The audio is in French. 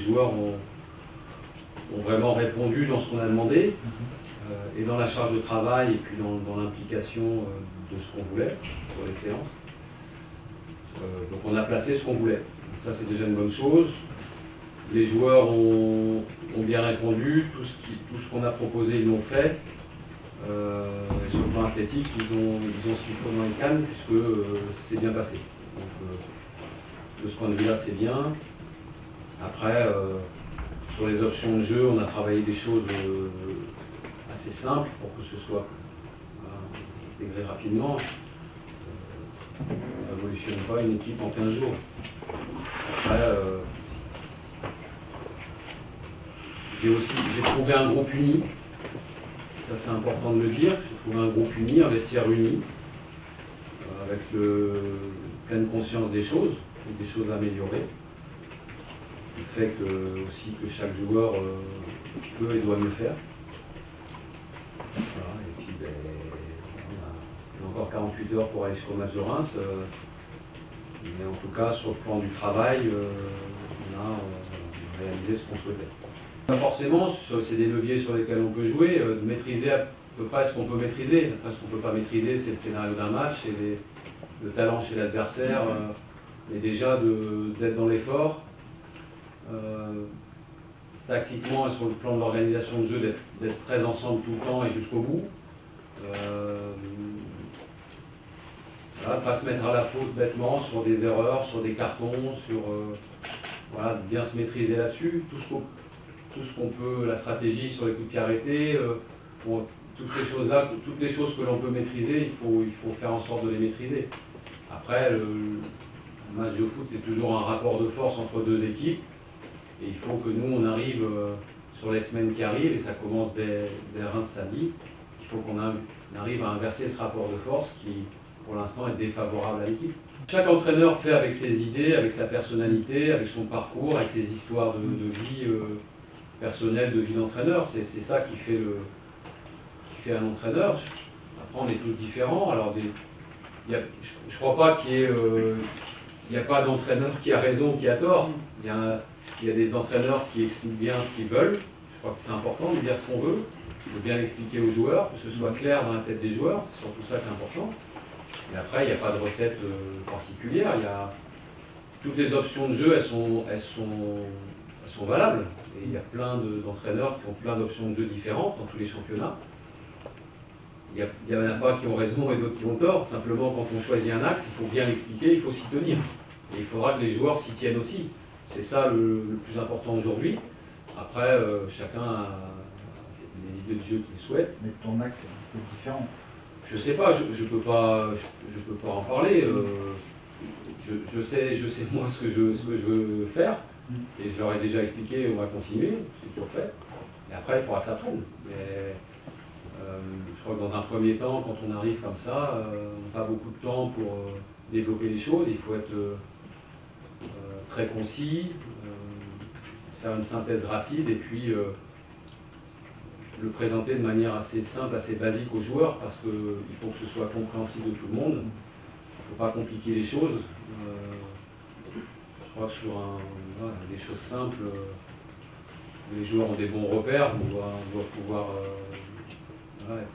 joueurs ont vraiment répondu dans ce qu'on a demandé, et dans la charge de travail, et puis dans l'implication de ce qu'on voulait sur les séances. Donc on a placé ce qu'on voulait. Donc ça, c'est déjà une bonne chose. Les joueurs ont bien répondu, tout ce qu'on a proposé, ils l'ont fait. Et sur le plan athlétique, ils ont ce qu'il faut dans les cannes, puisque c'est bien passé. Donc, de ce point de vue-là, c'est bien. Après, sur les options de jeu, on a travaillé des choses assez simples pour que ce soit intégré rapidement. On n'évolutionne pas une équipe en 15 jours. Après, j'ai trouvé un groupe uni. Ça, c'est important de le dire. J'ai trouvé un groupe uni, un vestiaire uni, avec pleine conscience des choses, et des choses à améliorer. Le fait aussi que chaque joueur peut et doit mieux faire. Voilà, et puis on a encore 48 heures pour aller jusqu'au match de Reims. Mais en tout cas, sur le plan du travail, on a réalisé ce qu'on souhaitait. Forcément, c'est des leviers sur lesquels on peut jouer, de maîtriser à peu près ce qu'on peut maîtriser. Après, ce qu'on ne peut pas maîtriser, c'est le scénario d'un match, c'est le talent chez l'adversaire, et déjà d'être dans l'effort. Tactiquement et sur le plan de l'organisation de jeu, d'être très ensemble tout le temps et jusqu'au bout. Voilà, pas se mettre à la faute bêtement sur des erreurs, sur des cartons, voilà, bien se maîtriser là-dessus. Tout ce qu'on peut, la stratégie sur les coups de pied arrêtés, toutes ces choses-là, toutes les choses que l'on peut maîtriser, il faut faire en sorte de les maîtriser. Après, le match de foot, c'est toujours un rapport de force entre deux équipes. Et il faut que nous, on arrive sur les semaines qui arrivent, et ça commence dès Reims samedi, il faut qu'on arrive à inverser ce rapport de force qui, pour l'instant, est défavorable à l'équipe. Chaque entraîneur fait avec ses idées, avec sa personnalité, avec son parcours, avec ses histoires de vie personnelle, de vie d'entraîneur. C'est ça qui fait un entraîneur. Après, on est tous différents. Alors, je ne crois pas qu'il y a pas d'entraîneur qui a raison, qui a tort. Il y a des entraîneurs qui expliquent bien ce qu'ils veulent. Je crois que c'est important de dire ce qu'on veut, de bien l'expliquer aux joueurs, que ce soit clair dans la tête des joueurs, c'est surtout ça qui est important. Et après, il n'y a pas de recette particulière. Toutes les options de jeu, elles sont valables. Et il y a plein d'entraîneurs qui ont plein d'options de jeu différentes dans tous les championnats. Il n'y en a pas qui ont raison et d'autres qui ont tort. Simplement, quand on choisit un axe, il faut bien l'expliquer, il faut s'y tenir. Et il faudra que les joueurs s'y tiennent aussi. C'est ça le plus important aujourd'hui. Après, chacun a les idées de jeu qu'il souhaite. Mais ton axe est un peu différent. Je sais pas, je peux pas en parler. Je sais moi ce que je veux faire. Et je leur ai déjà expliqué, on va continuer, c'est toujours fait. Et après, il faudra que ça prenne. Mais je crois que dans un premier temps, quand on arrive comme ça, on n'a pas beaucoup de temps pour développer les choses. Il faut être très concis, faire une synthèse rapide et puis le présenter de manière assez simple, assez basique aux joueurs, parce qu'il faut que ce soit compréhensible de tout le monde. Il ne faut pas compliquer les choses. Je crois que sur des choses simples, les joueurs ont des bons repères, on doit pouvoir être